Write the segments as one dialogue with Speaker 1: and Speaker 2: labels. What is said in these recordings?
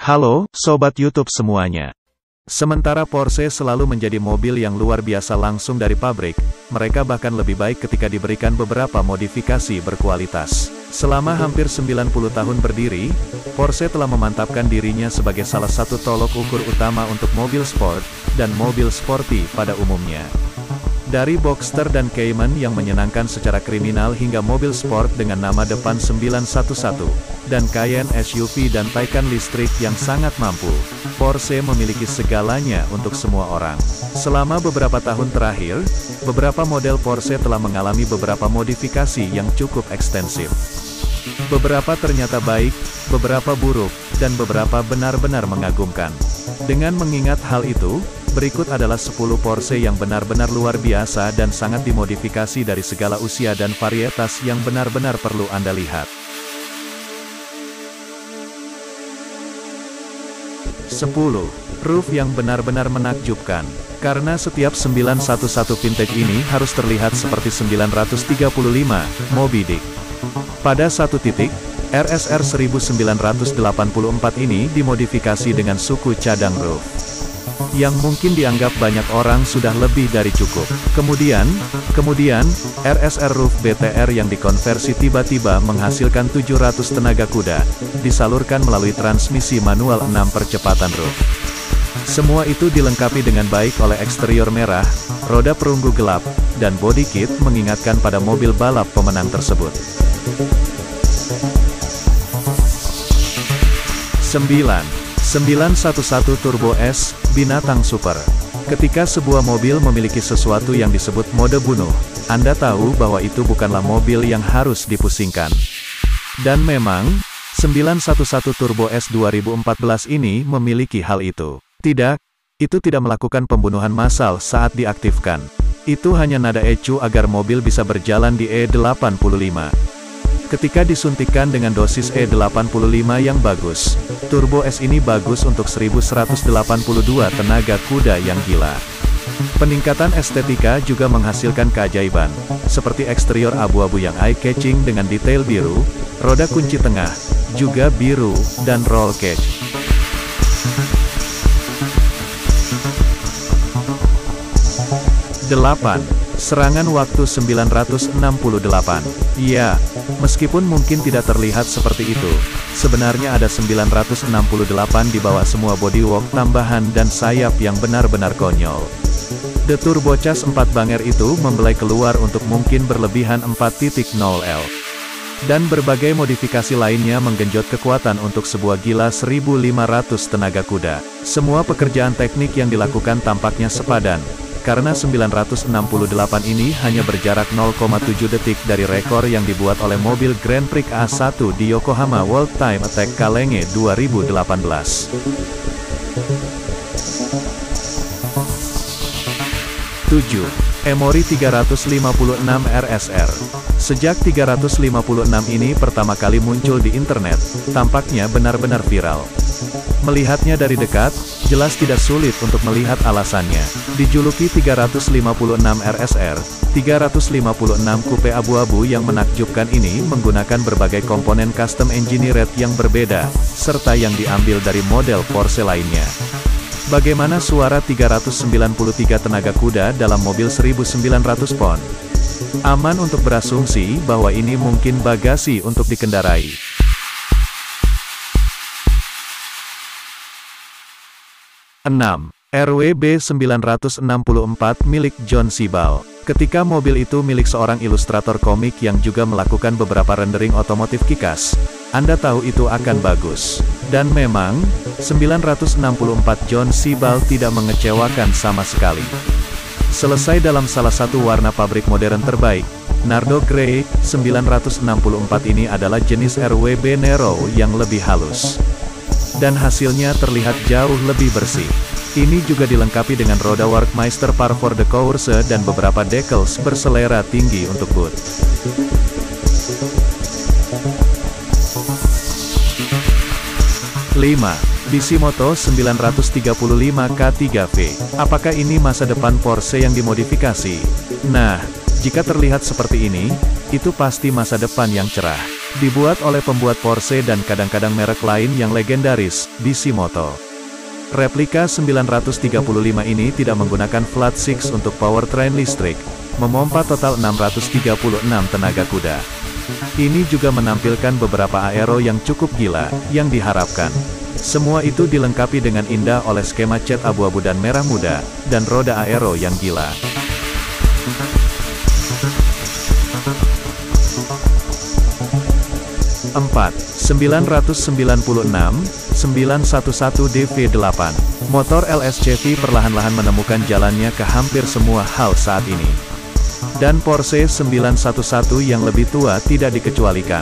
Speaker 1: Halo, Sobat YouTube semuanya. Sementara Porsche selalu menjadi mobil yang luar biasa langsung dari pabrik, mereka bahkan lebih baik ketika diberikan beberapa modifikasi berkualitas. Selama hampir 90 tahun berdiri, Porsche telah memantapkan dirinya sebagai salah satu tolok ukur utama untuk mobil sport, dan mobil sporty pada umumnya. Dari Boxster dan Cayman yang menyenangkan secara kriminal hingga mobil sport dengan nama depan 911, dan Cayenne SUV dan Taycan listrik yang sangat mampu, Porsche memiliki segalanya untuk semua orang. Selama beberapa tahun terakhir, beberapa model Porsche telah mengalami beberapa modifikasi yang cukup ekstensif. Beberapa ternyata baik, beberapa buruk, dan beberapa benar-benar mengagumkan. Dengan mengingat hal itu, berikut adalah 10 Porsche yang benar-benar luar biasa dan sangat dimodifikasi dari segala usia dan varietas yang benar-benar perlu Anda lihat. 10. Roof yang benar-benar menakjubkan. Karena setiap 911 vintage ini harus terlihat seperti 935 Moby Dick. Pada satu titik, RSR 1984 ini dimodifikasi dengan suku cadang roof, yang mungkin dianggap banyak orang sudah lebih dari cukup. Kemudian, RSR Roof BTR yang dikonversi tiba-tiba menghasilkan 700 tenaga kuda, disalurkan melalui transmisi manual 6 percepatan roof. Semua itu dilengkapi dengan baik oleh eksterior merah, roda perunggu gelap, dan body kit mengingatkan pada mobil balap pemenang tersebut. 911 Turbo S, binatang super. Ketika sebuah mobil memiliki sesuatu yang disebut mode bunuh, Anda tahu bahwa itu bukanlah mobil yang harus dipusingkan. Dan memang, 911 Turbo S 2014 ini memiliki hal itu. Tidak, itu tidak melakukan pembunuhan massal saat diaktifkan. Itu hanya nada ecu agar mobil bisa berjalan di E85. Ketika disuntikkan dengan dosis E85 yang bagus, Turbo S ini bagus untuk 1182 tenaga kuda yang gila. Peningkatan estetika juga menghasilkan keajaiban, seperti eksterior abu-abu yang eye-catching dengan detail biru, roda kunci tengah, juga biru, dan roll cage. 8. Serangan waktu 968. Ya, meskipun mungkin tidak terlihat seperti itu, sebenarnya ada 968 di bawah semua bodywork tambahan dan sayap yang benar-benar konyol. The Turbocharged 4 banger itu membelai keluar untuk mungkin berlebihan 4.0L. Dan berbagai modifikasi lainnya menggenjot kekuatan untuk sebuah gila 1500 tenaga kuda. Semua pekerjaan teknik yang dilakukan tampaknya sepadan, karena 968 ini hanya berjarak 0,7 detik dari rekor yang dibuat oleh mobil Grand Prix A1 di Yokohama World Time Attack Kalenge 2018. 7. Emory 356 RSR. Sejak 356 ini pertama kali muncul di internet, tampaknya benar-benar viral. Melihatnya dari dekat, jelas tidak sulit untuk melihat alasannya. Dijuluki 356 RSR, 356 coupe abu-abu yang menakjubkan ini menggunakan berbagai komponen custom engineered yang berbeda, serta yang diambil dari model Porsche lainnya. Bagaimana suara 393 tenaga kuda dalam mobil 1900 pon? Aman untuk berasumsi bahwa ini mungkin bagasi untuk dikendarai. 6. RWB 964 milik John Seibel. Ketika mobil itu milik seorang ilustrator komik yang juga melakukan beberapa rendering otomotif kikas, Anda tahu itu akan bagus. Dan memang, 964 John Seibel tidak mengecewakan sama sekali. Selesai dalam salah satu warna pabrik modern terbaik, Nardo Grey, 964 ini adalah jenis RWB Nero yang lebih halus. Dan hasilnya terlihat jauh lebih bersih. Ini juga dilengkapi dengan roda Workmeister Par for the Course dan beberapa decals berselera tinggi untuk boot. 5. Bisimoto 935 K3V. Apakah ini masa depan Porsche yang dimodifikasi? Nah, jika terlihat seperti ini, itu pasti masa depan yang cerah. Dibuat oleh pembuat Porsche dan kadang-kadang merek lain yang legendaris, Bisimoto. Replika 935 ini tidak menggunakan flat six untuk powertrain listrik, memompa total 636 tenaga kuda. Ini juga menampilkan beberapa aero yang cukup gila, yang diharapkan. Semua itu dilengkapi dengan indah oleh skema cat abu-abu dan merah muda, dan roda aero yang gila. 996 911 DV8. Motor LSCV perlahan-lahan menemukan jalannya ke hampir semua hal saat ini. Dan Porsche 911 yang lebih tua tidak dikecualikan.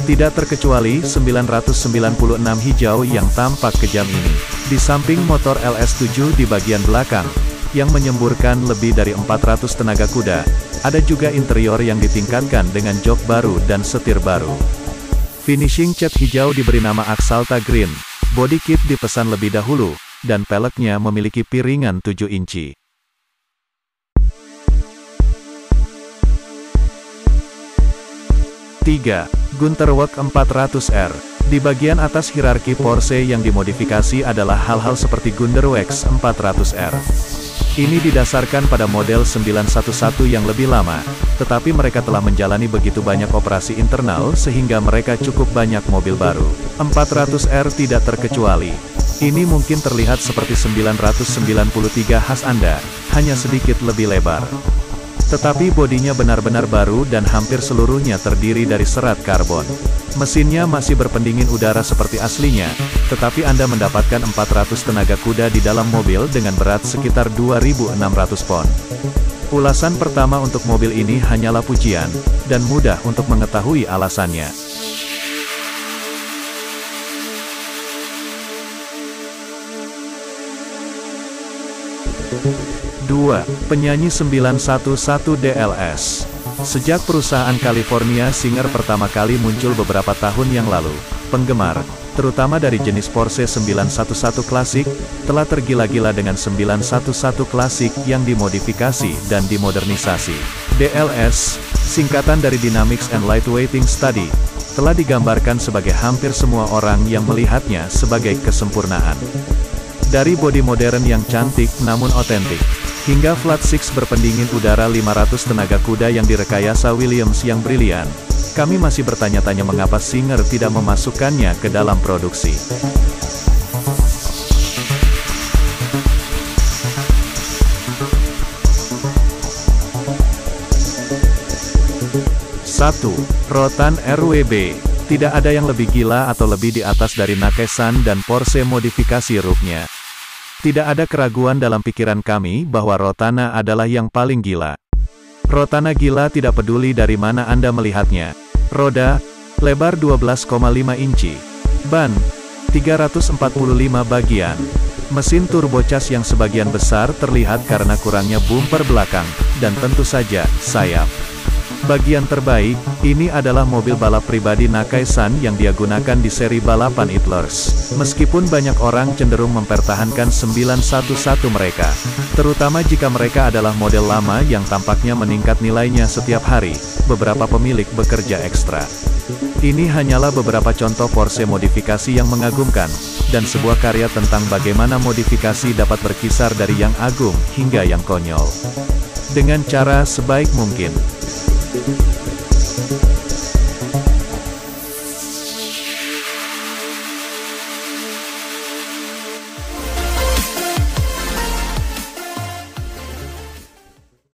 Speaker 1: Tidak terkecuali 996 hijau yang tampak kejam ini. Di samping motor LS7 di bagian belakang, yang menyemburkan lebih dari 400 tenaga kuda, ada juga interior yang ditingkatkan dengan jok baru dan setir baru. Finishing cat hijau diberi nama Axalta Green, body kit dipesan lebih dahulu, dan peleknya memiliki piringan 7 inci. Tiga, Gunterweg 400R. Di bagian atas hierarki Porsche yang dimodifikasi adalah hal-hal seperti Gunterweg 400R. Ini didasarkan pada model 911 yang lebih lama, tetapi mereka telah menjalani begitu banyak operasi internal sehingga mereka cukup banyak mobil baru. 400R tidak terkecuali. Ini mungkin terlihat seperti 993 khas Anda, hanya sedikit lebih lebar. Tetapi bodinya benar-benar baru dan hampir seluruhnya terdiri dari serat karbon. Mesinnya masih berpendingin udara seperti aslinya, tetapi Anda mendapatkan 400 tenaga kuda di dalam mobil dengan berat sekitar 2.600 pon. Ulasan pertama untuk mobil ini hanyalah pujian, dan mudah untuk mengetahui alasannya. Dua, penyanyi 911 DLS. Sejak perusahaan California Singer pertama kali muncul beberapa tahun yang lalu, penggemar, terutama dari jenis Porsche 911 klasik, telah tergila-gila dengan 911 klasik yang dimodifikasi dan dimodernisasi. DLS, singkatan dari Dynamics and Lightweighting Study, telah digambarkan sebagai hampir semua orang yang melihatnya sebagai kesempurnaan. Dari bodi modern yang cantik namun otentik, hingga flat six berpendingin udara 500 tenaga kuda yang direkayasa Williams yang brilian, kami masih bertanya-tanya mengapa Singer tidak memasukkannya ke dalam produksi. Satu, Rotan RWB. Tidak ada yang lebih gila atau lebih di atas dari Nakaisan dan Porsche modifikasi Rogue-nya. Tidak ada keraguan dalam pikiran kami bahwa Rotana adalah yang paling gila. Rotana gila tidak peduli dari mana Anda melihatnya. Roda, lebar 12,5 inci. Ban, 345 bagian. Mesin turbocas yang sebagian besar terlihat karena kurangnya bumper belakang, dan tentu saja, sayap. Bagian terbaik, ini adalah mobil balap pribadi Nakaisan yang dia gunakan di seri balapan Hitlers. Meskipun banyak orang cenderung mempertahankan 911 mereka, terutama jika mereka adalah model lama yang tampaknya meningkat nilainya setiap hari, beberapa pemilik bekerja ekstra. Ini hanyalah beberapa contoh Porsche modifikasi yang mengagumkan, dan sebuah karya tentang bagaimana modifikasi dapat berkisar dari yang agung hingga yang konyol. Dengan cara sebaik mungkin.